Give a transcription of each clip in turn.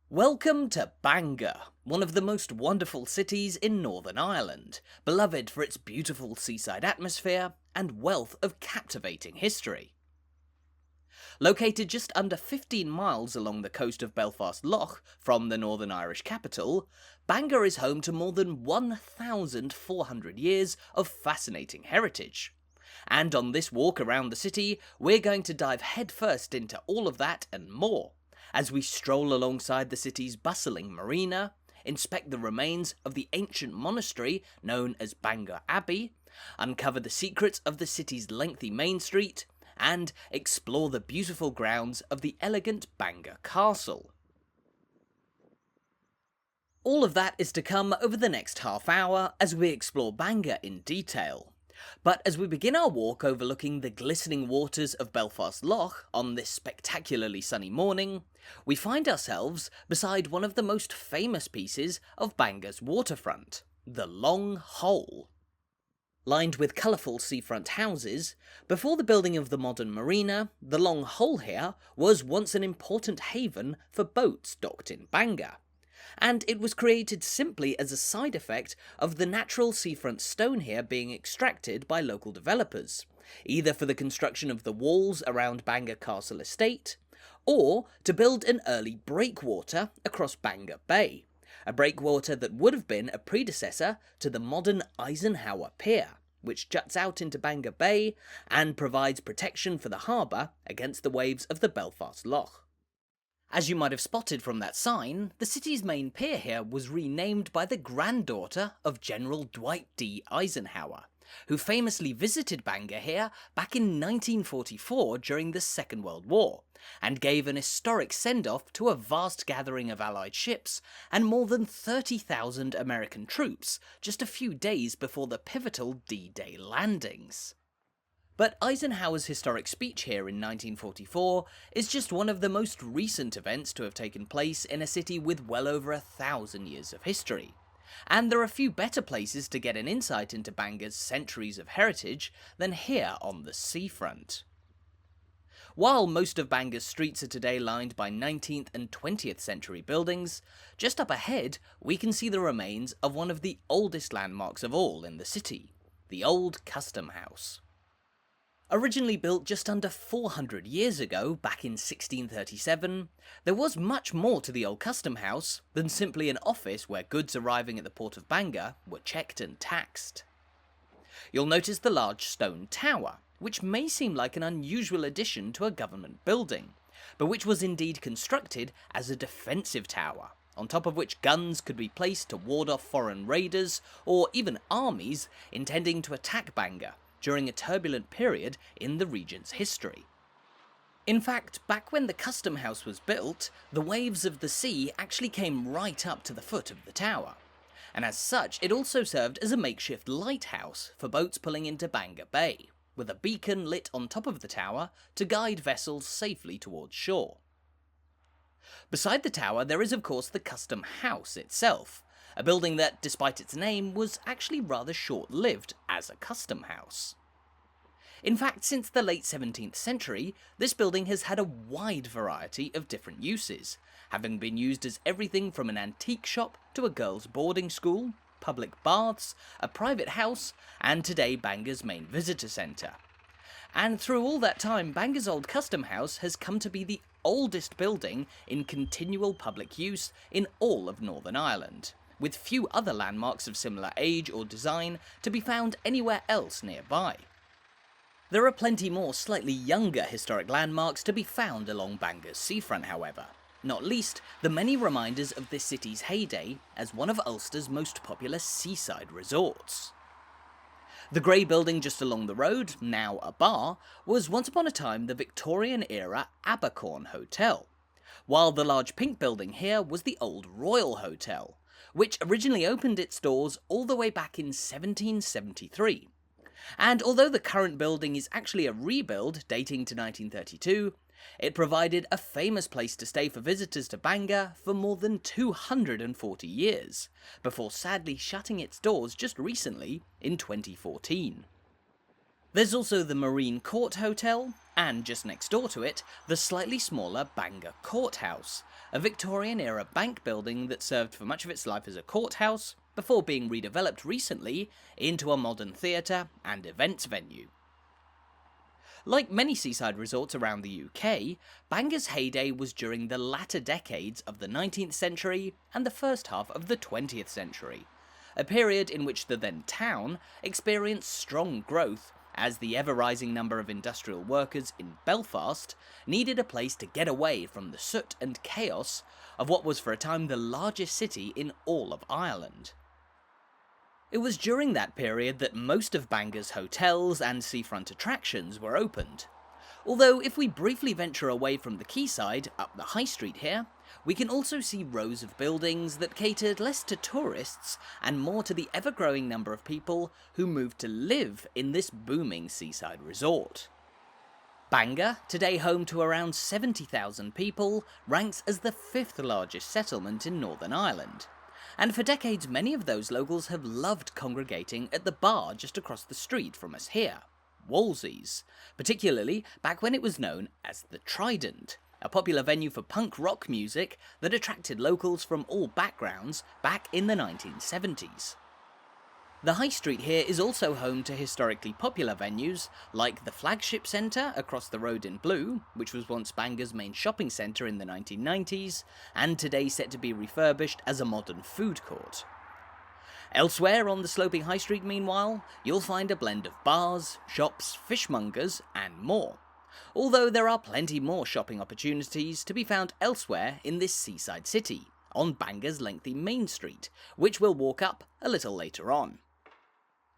Welcome to Bangor, one of the most wonderful cities in Northern Ireland, beloved for its beautiful seaside atmosphere and wealth of captivating history. Located just under 15 miles along the coast of Belfast Lough from the Northern Irish capital, Bangor is home to more than 1,400 years of fascinating heritage. And on this walk around the city, we're going to dive headfirst into all of that and more, as we stroll alongside the city's bustling marina, inspect the remains of the ancient monastery known as Bangor Abbey, uncover the secrets of the city's lengthy main street, and explore the beautiful grounds of the elegant Bangor Castle. All of that is to come over the next half hour as we explore Bangor in detail. But as we begin our walk overlooking the glistening waters of Belfast Lough on this spectacularly sunny morning, we find ourselves beside one of the most famous pieces of Bangor's waterfront, the Long Hole. Lined with colourful seafront houses, before the building of the modern marina, the Long Hole here was once an important haven for boats docked in Bangor, and it was created simply as a side effect of the natural seafront stone here being extracted by local developers, either for the construction of the walls around Bangor Castle Estate, or to build an early breakwater across Bangor Bay, a breakwater that would have been a predecessor to the modern Eisenhower Pier, which juts out into Bangor Bay and provides protection for the harbour against the waves of the Belfast Lough. As you might have spotted from that sign, the city's main pier here was renamed by the granddaughter of General Dwight D. Eisenhower, who famously visited Bangor here back in 1944 during the Second World War, and gave an historic send-off to a vast gathering of Allied ships and more than 30,000 American troops just a few days before the pivotal D-Day landings. But Eisenhower's historic speech here in 1944 is just one of the most recent events to have taken place in a city with well over 1,000 years of history. And there are few better places to get an insight into Bangor's centuries of heritage than here on the seafront. While most of Bangor's streets are today lined by 19th and 20th century buildings, just up ahead we can see the remains of one of the oldest landmarks of all in the city, the Old Custom House. Originally built just under 400 years ago, back in 1637, there was much more to the Old Custom House than simply an office where goods arriving at the port of Bangor were checked and taxed. You'll notice the large stone tower, which may seem like an unusual addition to a government building, but which was indeed constructed as a defensive tower, on top of which guns could be placed to ward off foreign raiders or even armies intending to attack Bangor during a turbulent period in the region's history. In fact, back when the Custom House was built, the waves of the sea actually came right up to the foot of the tower, and as such it also served as a makeshift lighthouse for boats pulling into Bangor Bay, with a beacon lit on top of the tower to guide vessels safely towards shore. Beside the tower there is of course the Custom House itself, a building that, despite its name, was actually rather short-lived as a custom house. In fact, since the late 17th century, this building has had a wide variety of different uses, having been used as everything from an antique shop to a girls' boarding school, public baths, a private house, and today Bangor's main visitor centre. And through all that time, Bangor's Old Custom House has come to be the oldest building in continual public use in all of Northern Ireland, with few other landmarks of similar age or design to be found anywhere else nearby. There are plenty more slightly younger historic landmarks to be found along Bangor's seafront, however, not least the many reminders of this city's heyday as one of Ulster's most popular seaside resorts. The grey building just along the road, now a bar, was once upon a time the Victorian-era Abercorn Hotel, while the large pink building here was the Old Royal Hotel, which originally opened its doors all the way back in 1773. And although the current building is actually a rebuild dating to 1932, it provided a famous place to stay for visitors to Bangor for more than 240 years, before sadly shutting its doors just recently in 2014. There's also the Marine Court Hotel, and just next door to it, the slightly smaller Bangor Courthouse, a Victorian-era bank building that served for much of its life as a courthouse, before being redeveloped recently into a modern theatre and events venue. Like many seaside resorts around the UK, Bangor's heyday was during the latter decades of the 19th century and the first half of the 20th century, a period in which the then town experienced strong growth as the ever-rising number of industrial workers in Belfast needed a place to get away from the soot and chaos of what was for a time the largest city in all of Ireland. It was during that period that most of Bangor's hotels and seafront attractions were opened. Although if we briefly venture away from the quayside up the high street here, we can also see rows of buildings that catered less to tourists and more to the ever-growing number of people who moved to live in this booming seaside resort. Bangor, today home to around 70,000 people, ranks as the 5th largest settlement in Northern Ireland. And for decades many of those locals have loved congregating at the bar just across the street from us here, Wolsey's, particularly back when it was known as the Trident, a popular venue for punk rock music that attracted locals from all backgrounds back in the 1970s. The High Street here is also home to historically popular venues like the Flagship Centre across the road in blue, which was once Bangor's main shopping centre in the 1990s, and today set to be refurbished as a modern food court. Elsewhere on the sloping High Street, meanwhile, you'll find a blend of bars, shops, fishmongers, and more. Although there are plenty more shopping opportunities to be found elsewhere in this seaside city, on Bangor's lengthy Main Street, which we'll walk up a little later on.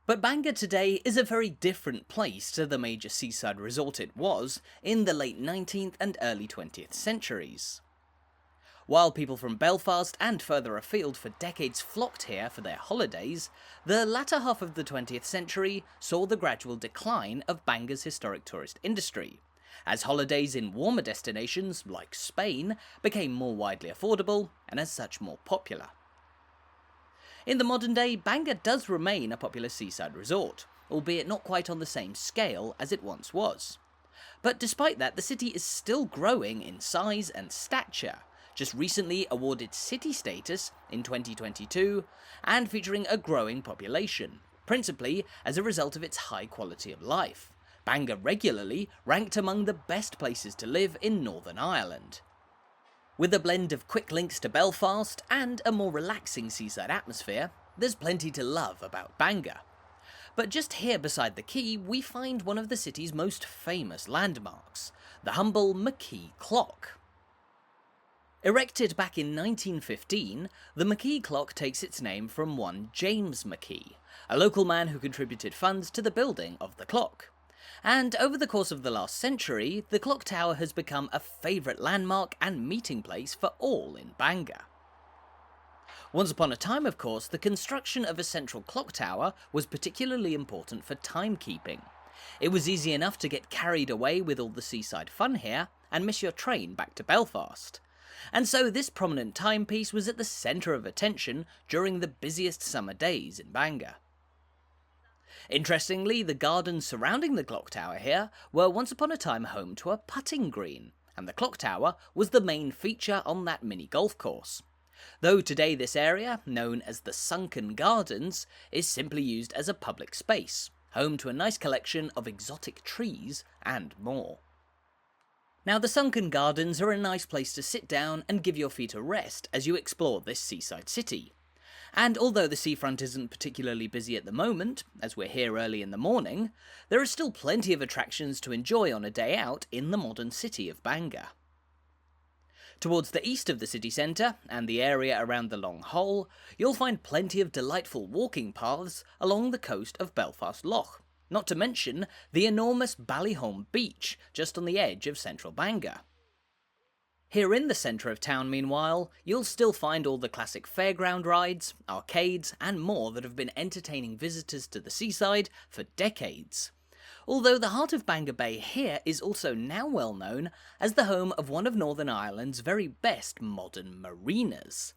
But Bangor today is a very different place to the major seaside resort it was in the late 19th and early 20th centuries. While people from Belfast and further afield for decades flocked here for their holidays, the latter half of the 20th century saw the gradual decline of Bangor's historic tourist industry, as holidays in warmer destinations like Spain became more widely affordable and as such more popular. In the modern day, Bangor does remain a popular seaside resort, albeit not quite on the same scale as it once was. But despite that, the city is still growing in size and stature, just recently awarded city status in 2022, and featuring a growing population, principally as a result of its high quality of life. Bangor regularly ranked among the best places to live in Northern Ireland. With a blend of quick links to Belfast and a more relaxing seaside atmosphere, there's plenty to love about Bangor. But just here beside the quay, we find one of the city's most famous landmarks, the humble McKee Clock. Erected back in 1915, the McKee Clock takes its name from one James McKee, a local man who contributed funds to the building of the clock. And over the course of the last century, the clock tower has become a favourite landmark and meeting place for all in Bangor. Once upon a time, of course, the construction of a central clock tower was particularly important for timekeeping. It was easy enough to get carried away with all the seaside fun here and miss your train back to Belfast. And so this prominent timepiece was at the centre of attention during the busiest summer days in Bangor. Interestingly, the gardens surrounding the clock tower here were once upon a time home to a putting green, and the clock tower was the main feature on that mini golf course. Though today this area, known as the Sunken Gardens, is simply used as a public space, home to a nice collection of exotic trees and more. Now, the Sunken Gardens are a nice place to sit down and give your feet a rest as you explore this seaside city. And although the seafront isn't particularly busy at the moment, as we're here early in the morning, there are still plenty of attractions to enjoy on a day out in the modern city of Bangor. Towards the east of the city centre, and the area around the Long Hole, you'll find plenty of delightful walking paths along the coast of Belfast Lough, not to mention the enormous Ballyholme Beach just on the edge of central Bangor. Here in the centre of town, meanwhile, you'll still find all the classic fairground rides, arcades, and more that have been entertaining visitors to the seaside for decades. Although the heart of Bangor Bay here is also now well known as the home of one of Northern Ireland's very best modern marinas.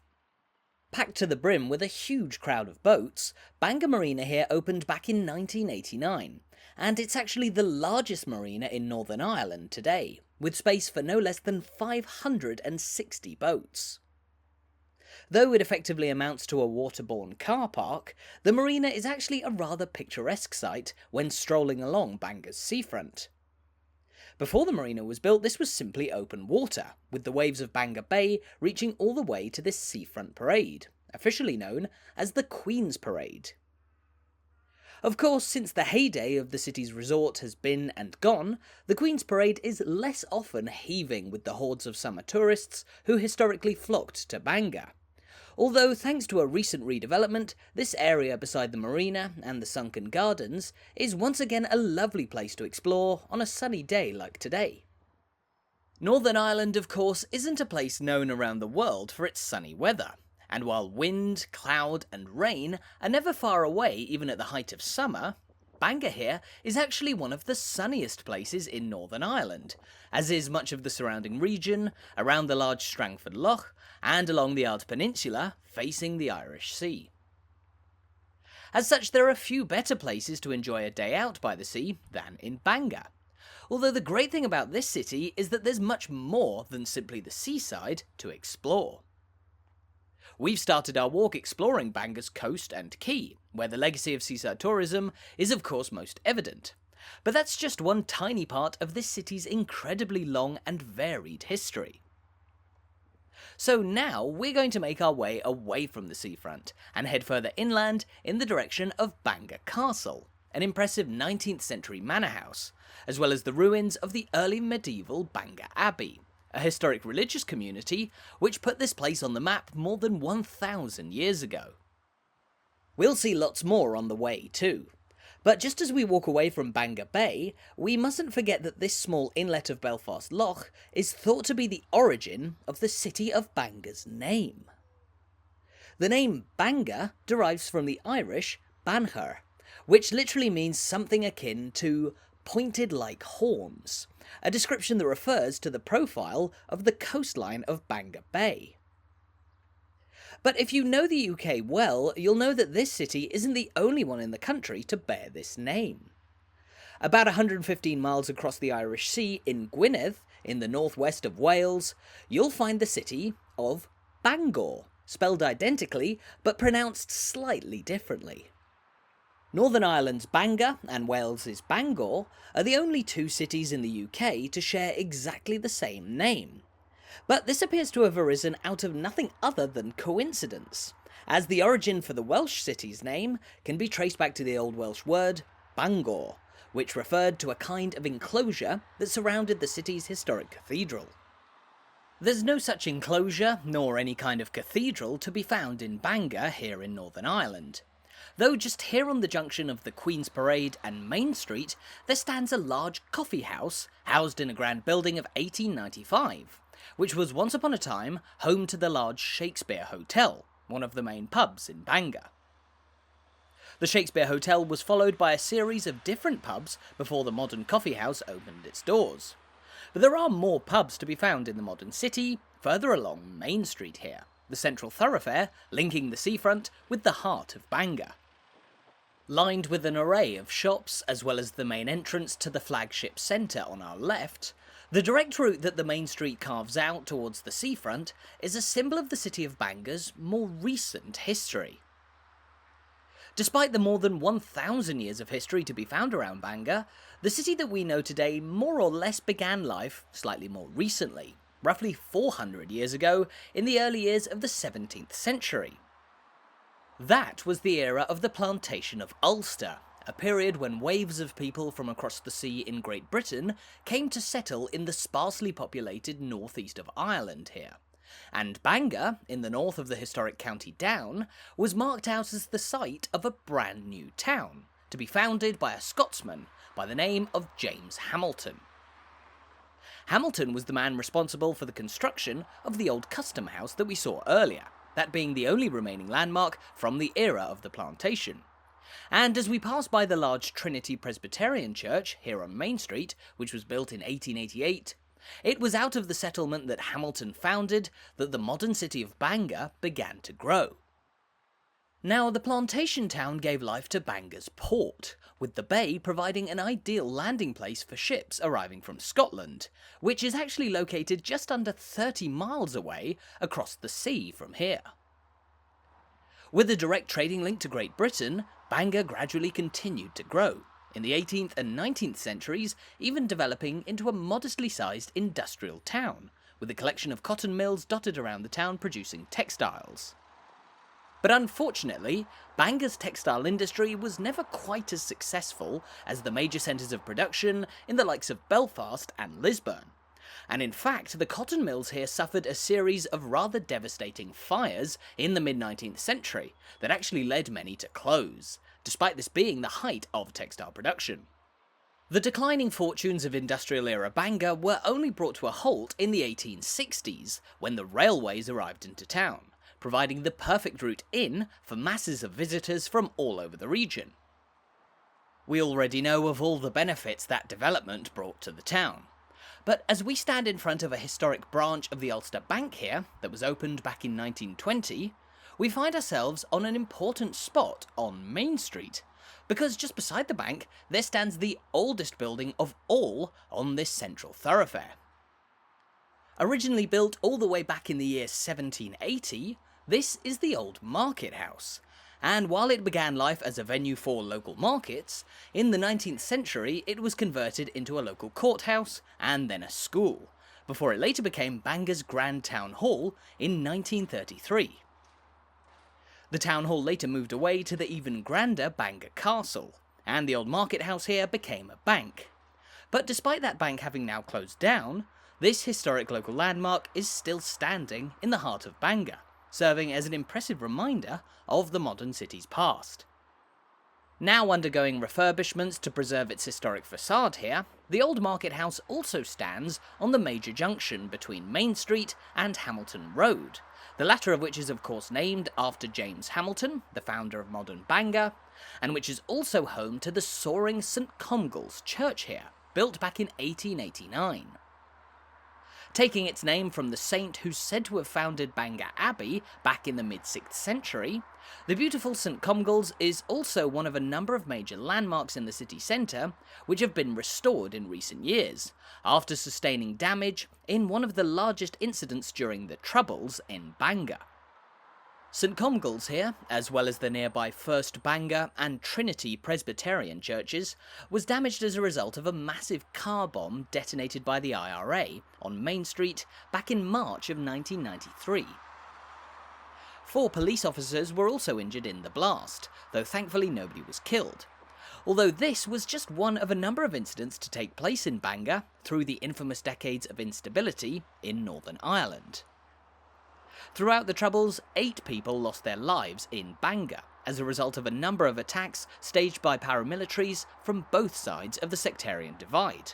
Packed to the brim with a huge crowd of boats, Bangor Marina here opened back in 1989, and it's actually the largest marina in Northern Ireland today, with space for no less than 560 boats. Though it effectively amounts to a waterborne car park, the marina is actually a rather picturesque sight when strolling along Bangor's seafront. Before the marina was built, this was simply open water, with the waves of Bangor Bay reaching all the way to this seafront parade, officially known as the Queen's Parade. Of course, since the heyday of the city's resort has been and gone, the Queen's Parade is less often heaving with the hordes of summer tourists who historically flocked to Bangor. Although, thanks to a recent redevelopment, this area beside the marina and the sunken gardens is once again a lovely place to explore on a sunny day like today. Northern Ireland, of course, isn't a place known around the world for its sunny weather, and while wind, cloud and rain are never far away even at the height of summer, Bangor here is actually one of the sunniest places in Northern Ireland, as is much of the surrounding region, around the large Strangford Lough, and along the Ard Peninsula, facing the Irish Sea. As such, there are few better places to enjoy a day out by the sea than in Bangor. Although the great thing about this city is that there's much more than simply the seaside to explore. We've started our walk exploring Bangor's coast and quay, where the legacy of seaside tourism is of course most evident. But that's just one tiny part of this city's incredibly long and varied history. So now we're going to make our way away from the seafront and head further inland in the direction of Bangor Castle, an impressive 19th century manor house, as well as the ruins of the early medieval Bangor Abbey, a historic religious community which put this place on the map more than 1,000 years ago. We'll see lots more on the way too. But just as we walk away from Bangor Bay, we mustn't forget that this small inlet of Belfast Lough is thought to be the origin of the city of Bangor's name. The name Bangor derives from the Irish BANGOR, which literally means something akin to pointed like horns, a description that refers to the profile of the coastline of Bangor Bay. But if you know the UK well, you'll know that this city isn't the only one in the country to bear this name. About 115 miles across the Irish Sea in Gwynedd, in the northwest of Wales, you'll find the city of Bangor, spelled identically but pronounced slightly differently. Northern Ireland's Bangor and Wales's Bangor are the only two cities in the UK to share exactly the same name. But this appears to have arisen out of nothing other than coincidence, as the origin for the Welsh city's name can be traced back to the Old Welsh word Bangor, which referred to a kind of enclosure that surrounded the city's historic cathedral. There's no such enclosure, nor any kind of cathedral to be found in Bangor here in Northern Ireland. Though just here on the junction of the Queen's Parade and Main Street, there stands a large coffee house housed in a grand building of 1895, which was once upon a time home to the large Shakespeare Hotel, one of the main pubs in Bangor. The Shakespeare Hotel was followed by a series of different pubs before the modern coffee house opened its doors. But there are more pubs to be found in the modern city, further along Main Street here, the central thoroughfare linking the seafront with the heart of Bangor. Lined with an array of shops, as well as the main entrance to the flagship centre on our left, the direct route that the Main Street carves out towards the seafront is a symbol of the city of Bangor's more recent history. Despite the more than 1,000 years of history to be found around Bangor, the city that we know today more or less began life slightly more recently, roughly 400 years ago in the early years of the 17th century. That was the era of the plantation of Ulster, a period when waves of people from across the sea in Great Britain came to settle in the sparsely populated northeast of Ireland here. And Bangor, in the north of the historic County Down, was marked out as the site of a brand new town, to be founded by a Scotsman by the name of James Hamilton. Hamilton was the man responsible for the construction of the old custom house that we saw earlier, that being the only remaining landmark from the era of the plantation. And as we pass by the large Trinity Presbyterian Church here on Main Street, which was built in 1888, it was out of the settlement that Hamilton founded that the modern city of Bangor began to grow, Now, the plantation town gave life to Bangor's port, with the bay providing an ideal landing place for ships arriving from Scotland, which is actually located just under 30 miles away across the sea from here. With a direct trading link to Great Britain, Bangor gradually continued to grow, in the 18th and 19th centuries even developing into a modestly sized industrial town, with a collection of cotton mills dotted around the town producing textiles. But unfortunately, Bangor's textile industry was never quite as successful as the major centres of production in the likes of Belfast and Lisburn. And in fact, the cotton mills here suffered a series of rather devastating fires in the mid-19th century that actually led many to close, despite this being the height of textile production. The declining fortunes of industrial-era Bangor were only brought to a halt in the 1860s, when the railways arrived into town, providing the perfect route in for masses of visitors from all over the region. We already know of all the benefits that development brought to the town. But as we stand in front of a historic branch of the Ulster Bank here, that was opened back in 1920, we find ourselves on an important spot on Main Street, because just beside the bank there stands the oldest building of all on this central thoroughfare. Originally built all the way back in the year 1780, this is the old market house, and while it began life as a venue for local markets, in the 19th century it was converted into a local courthouse and then a school, before it later became Bangor's Grand Town Hall in 1933. The town hall later moved away to the even grander Bangor Castle, and the old market house here became a bank. But despite that bank having now closed down, this historic local landmark is still standing in the heart of Bangor, serving as an impressive reminder of the modern city's past. Now undergoing refurbishments to preserve its historic facade here, the old market house also stands on the major junction between Main Street and Hamilton Road, the latter of which is of course named after James Hamilton, the founder of modern Bangor, and which is also home to the soaring St Comgall's Church here, built back in 1889. Taking its name from the saint who's said to have founded Bangor Abbey back in the mid-6th century, the beautiful St Comgall's is also one of a number of major landmarks in the city centre which have been restored in recent years, after sustaining damage in one of the largest incidents during the Troubles in Bangor. St Comgall's here, as well as the nearby First Bangor and Trinity Presbyterian churches, was damaged as a result of a massive car bomb detonated by the IRA on Main Street back in March of 1993. 4 police officers were also injured in the blast, though thankfully nobody was killed. Although this was just one of a number of incidents to take place in Bangor through the infamous decades of instability in Northern Ireland. Throughout the Troubles, 8 people lost their lives in Bangor as a result of a number of attacks staged by paramilitaries from both sides of the sectarian divide,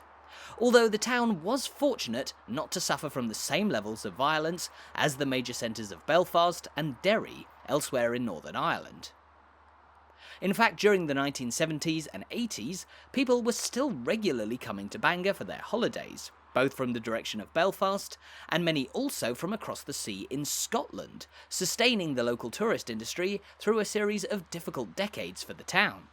although the town was fortunate not to suffer from the same levels of violence as the major centres of Belfast and Derry elsewhere in Northern Ireland. In fact, during the 1970s and 80s, people were still regularly coming to Bangor for their holidays, both from the direction of Belfast, and many also from across the sea in Scotland, sustaining the local tourist industry through a series of difficult decades for the town.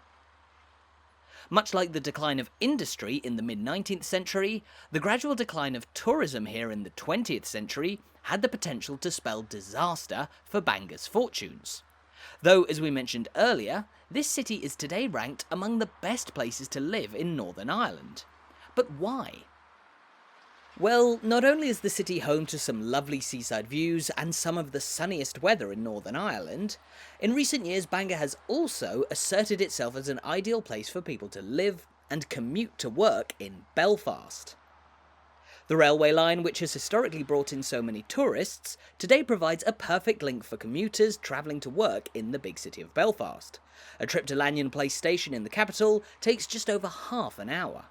Much like the decline of industry in the mid-19th century, the gradual decline of tourism here in the 20th century had the potential to spell disaster for Bangor's fortunes. Though, as we mentioned earlier, this city is today ranked among the best places to live in Northern Ireland. But why? Well, not only is the city home to some lovely seaside views and some of the sunniest weather in Northern Ireland, in recent years Bangor has also asserted itself as an ideal place for people to live and commute to work in Belfast. The railway line, which has historically brought in so many tourists, today provides a perfect link for commuters travelling to work in the big city of Belfast. A trip to Lanyon Place station in the capital takes just over half an hour.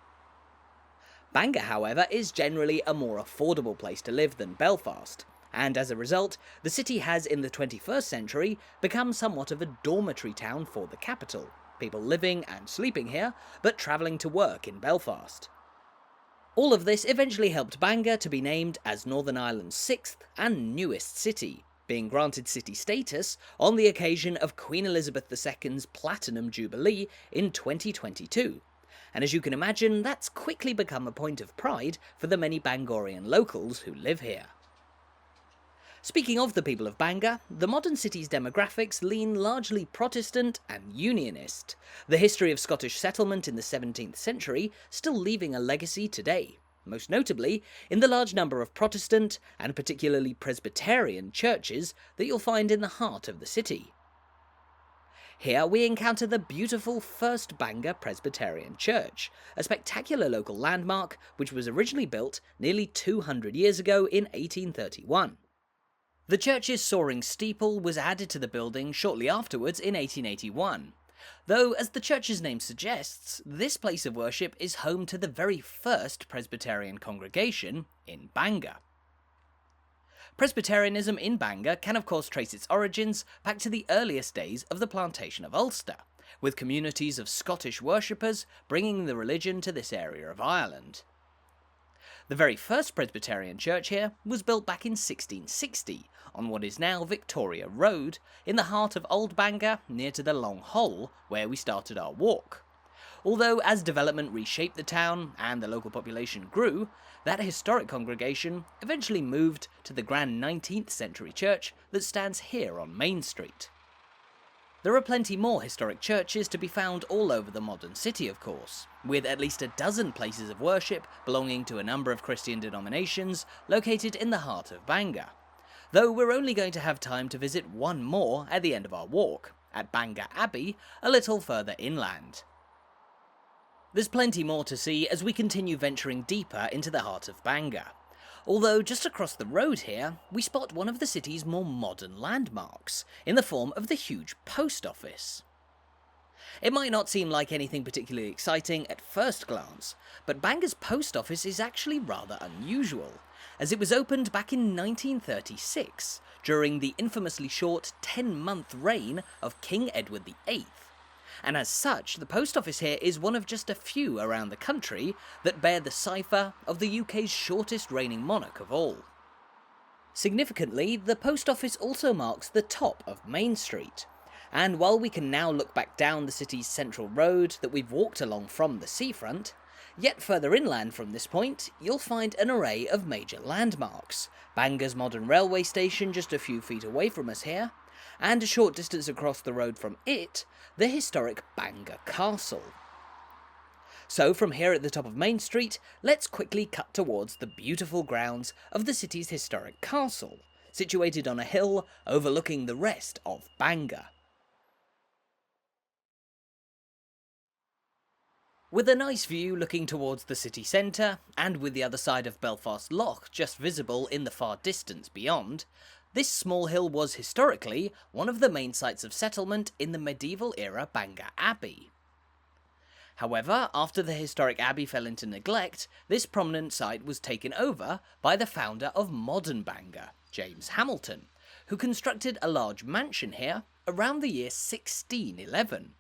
Bangor, however, is generally a more affordable place to live than Belfast, and as a result, the city has in the 21st century become somewhat of a dormitory town for the capital, people living and sleeping here, but travelling to work in Belfast. All of this eventually helped Bangor to be named as Northern Ireland's 6th and newest city, being granted city status on the occasion of Queen Elizabeth II's Platinum Jubilee in 2022. And as you can imagine, that's quickly become a point of pride for the many Bangorian locals who live here. Speaking of the people of Bangor, the modern city's demographics lean largely Protestant and Unionist, the history of Scottish settlement in the 17th century still leaving a legacy today, most notably in the large number of Protestant and particularly Presbyterian churches that you'll find in the heart of the city. Here we encounter the beautiful First Bangor Presbyterian Church, a spectacular local landmark which was originally built nearly 200 years ago in 1831. The church's soaring steeple was added to the building shortly afterwards in 1881, though, as the church's name suggests, this place of worship is home to the very first Presbyterian congregation in Bangor. Presbyterianism in Bangor can of course trace its origins back to the earliest days of the plantation of Ulster, with communities of Scottish worshippers bringing the religion to this area of Ireland. The very first Presbyterian church here was built back in 1660 on what is now Victoria Road, in the heart of Old Bangor, near to the Long Hole, where we started our walk. Although as development reshaped the town and the local population grew, that historic congregation eventually moved to the grand 19th century church that stands here on Main Street. There are plenty more historic churches to be found all over the modern city, of course, with at least a dozen places of worship belonging to a number of Christian denominations located in the heart of Bangor, though we're only going to have time to visit one more at the end of our walk, at Bangor Abbey, a little further inland. There's plenty more to see as we continue venturing deeper into the heart of Bangor, although just across the road here, we spot one of the city's more modern landmarks, in the form of the huge post office. It might not seem like anything particularly exciting at first glance, but Bangor's post office is actually rather unusual, as it was opened back in 1936, during the infamously short 10-month reign of King Edward VIII. And as such, the post office here is one of just a few around the country that bear the cipher of the UK's shortest reigning monarch of all. Significantly, the post office also marks the top of Main Street, and while we can now look back down the city's central road that we've walked along from the seafront, yet further inland from this point, you'll find an array of major landmarks, Bangor's modern railway station just a few feet away from us here, and a short distance across the road from it, the historic Bangor Castle. So from here at the top of Main Street, let's quickly cut towards the beautiful grounds of the city's historic castle, situated on a hill overlooking the rest of Bangor. With a nice view looking towards the city centre, and with the other side of Belfast Lough just visible in the far distance beyond, this small hill was historically one of the main sites of settlement in the medieval era Bangor Abbey. However, after the historic abbey fell into neglect, this prominent site was taken over by the founder of modern Bangor, James Hamilton, who constructed a large mansion here around the year 1611.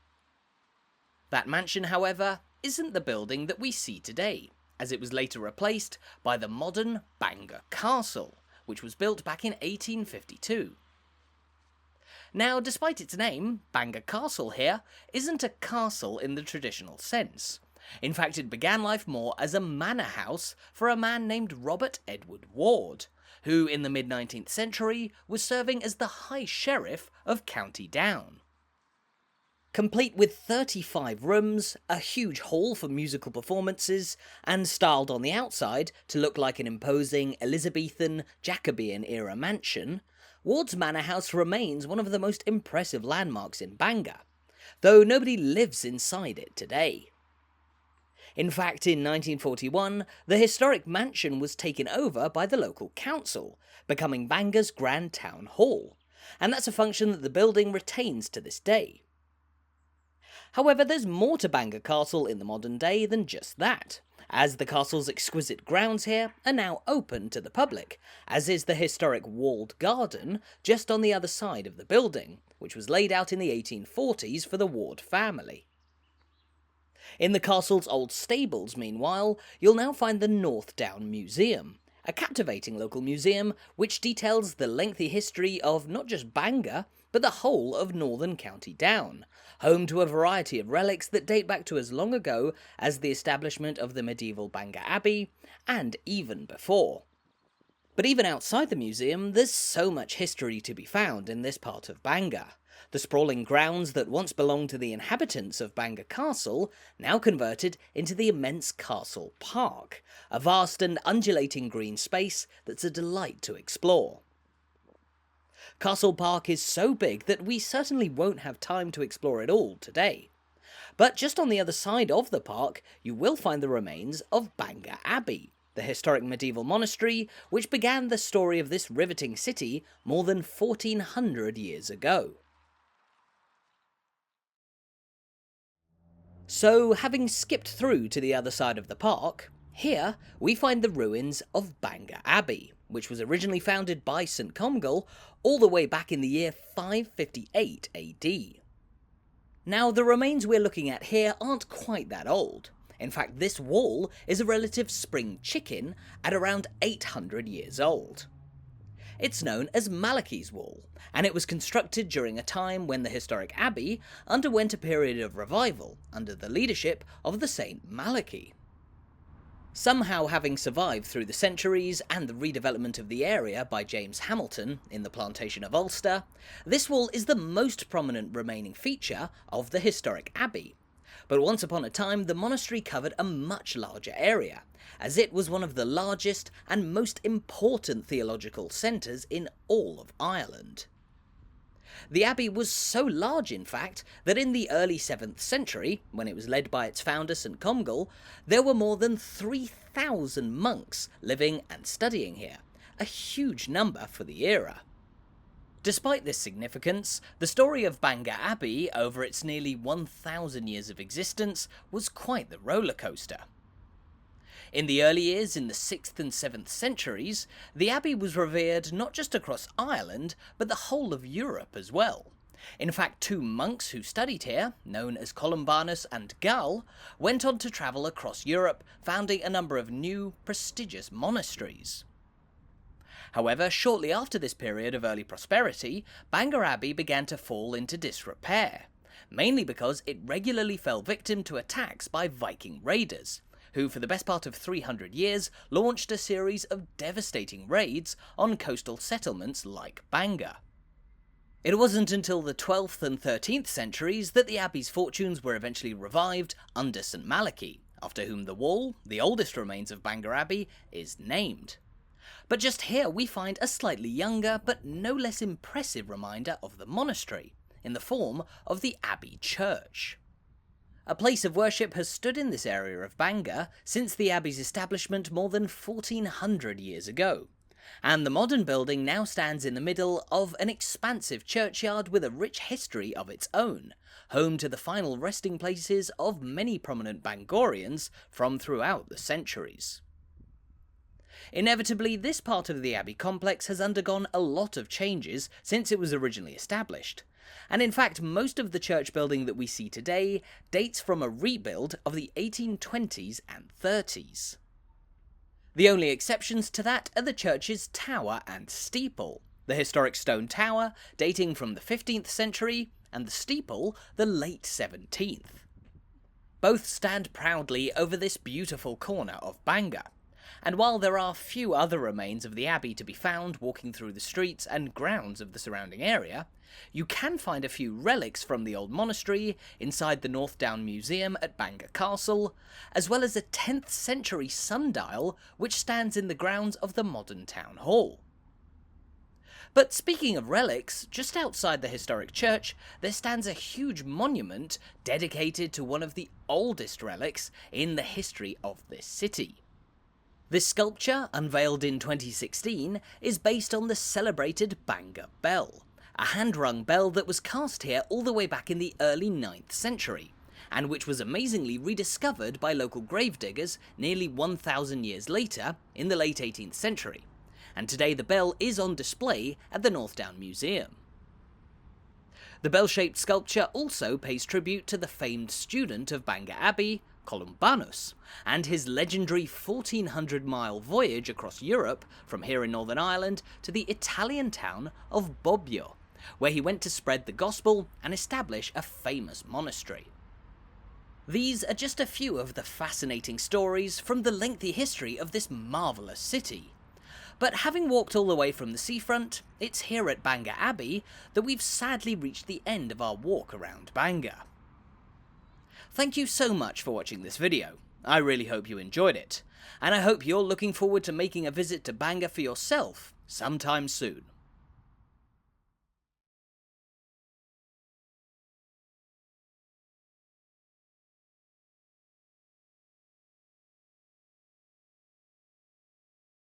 That mansion, however, isn't the building that we see today, as it was later replaced by the modern Bangor Castle, which was built back in 1852. Now, despite its name, Bangor Castle here isn't a castle in the traditional sense. In fact, it began life more as a manor house for a man named Robert Edward Ward, who in the mid-19th century was serving as the High Sheriff of County Down. Complete with 35 rooms, a huge hall for musical performances, and styled on the outside to look like an imposing Elizabethan, Jacobean-era mansion, Ward's Manor House remains one of the most impressive landmarks in Bangor, though nobody lives inside it today. In fact, in 1941, the historic mansion was taken over by the local council, becoming Bangor's Grand Town Hall, and that's a function that the building retains to this day. However, there's more to Bangor Castle in the modern day than just that, as the castle's exquisite grounds here are now open to the public, as is the historic walled garden just on the other side of the building, which was laid out in the 1840s for the Ward family. In the castle's old stables, meanwhile, you'll now find the North Down Museum, a captivating local museum which details the lengthy history of not just Bangor, but the whole of northern County Down, home to a variety of relics that date back to as long ago as the establishment of the medieval Bangor Abbey, and even before. But even outside the museum, there's so much history to be found in this part of Bangor. The sprawling grounds that once belonged to the inhabitants of Bangor Castle, now converted into the immense Castle Park, a vast and undulating green space that's a delight to explore. Castle Park is so big that we certainly won't have time to explore it all today. But just on the other side of the park, you will find the remains of Bangor Abbey, the historic medieval monastery which began the story of this riveting city more than 1400 years ago. So, having skipped through to the other side of the park, here we find the ruins of Bangor Abbey, which was originally founded by St Comgall all the way back in the year 558 AD. Now, the remains we're looking at here aren't quite that old. In fact, this wall is a relative spring chicken at around 800 years old. It's known as Malachy's Wall, and it was constructed during a time when the historic abbey underwent a period of revival under the leadership of the Saint Malachy. Somehow having survived through the centuries and the redevelopment of the area by James Hamilton in the plantation of Ulster, this wall is the most prominent remaining feature of the historic abbey. But once upon a time, the monastery covered a much larger area, as it was one of the largest and most important theological centres in all of Ireland. The abbey was so large, in fact, that in the early 7th century, when it was led by its founder St Comgall, there were more than 3,000 monks living and studying here, a huge number for the era. Despite this significance, the story of Bangor Abbey over its nearly 1,000 years of existence was quite the rollercoaster. In the early years in the 6th and 7th centuries, the abbey was revered not just across Ireland, but the whole of Europe as well. In fact, 2 monks who studied here, known as Columbanus and Gall, went on to travel across Europe, founding a number of new, prestigious monasteries. However, shortly after this period of early prosperity, Bangor Abbey began to fall into disrepair, mainly because it regularly fell victim to attacks by Viking raiders, who for the best part of 300 years launched a series of devastating raids on coastal settlements like Bangor. It wasn't until the 12th and 13th centuries that the abbey's fortunes were eventually revived under St Malachy, after whom the wall, the oldest remains of Bangor Abbey, is named. But just here we find a slightly younger but no less impressive reminder of the monastery, in the form of the Abbey Church. A place of worship has stood in this area of Bangor since the abbey's establishment more than 1400 years ago, and the modern building now stands in the middle of an expansive churchyard with a rich history of its own, home to the final resting places of many prominent Bangorians from throughout the centuries. Inevitably, this part of the abbey complex has undergone a lot of changes since it was originally established, and in fact most of the church building that we see today dates from a rebuild of the 1820s and 30s. The only exceptions to that are the church's tower and steeple, the historic stone tower dating from the 15th century and the steeple the late 17th. Both stand proudly over this beautiful corner of Bangor. And while there are few other remains of the abbey to be found walking through the streets and grounds of the surrounding area, you can find a few relics from the old monastery inside the North Down Museum at Bangor Castle, as well as a 10th century sundial which stands in the grounds of the modern town hall. But speaking of relics, just outside the historic church there stands a huge monument dedicated to one of the oldest relics in the history of this city. This sculpture, unveiled in 2016, is based on the celebrated Bangor Bell, a hand-rung bell that was cast here all the way back in the early 9th century, and which was amazingly rediscovered by local gravediggers nearly 1,000 years later in the late 18th century, and today the bell is on display at the North Down Museum. The bell-shaped sculpture also pays tribute to the famed student of Bangor Abbey, Columbanus, and his legendary 1400-mile voyage across Europe from here in Northern Ireland to the Italian town of Bobbio, where he went to spread the gospel and establish a famous monastery. These are just a few of the fascinating stories from the lengthy history of this marvellous city. But having walked all the way from the seafront, it's here at Bangor Abbey that we've sadly reached the end of our walk around Bangor. Thank you so much for watching this video. I really hope you enjoyed it, and I hope you're looking forward to making a visit to Bangor for yourself sometime soon.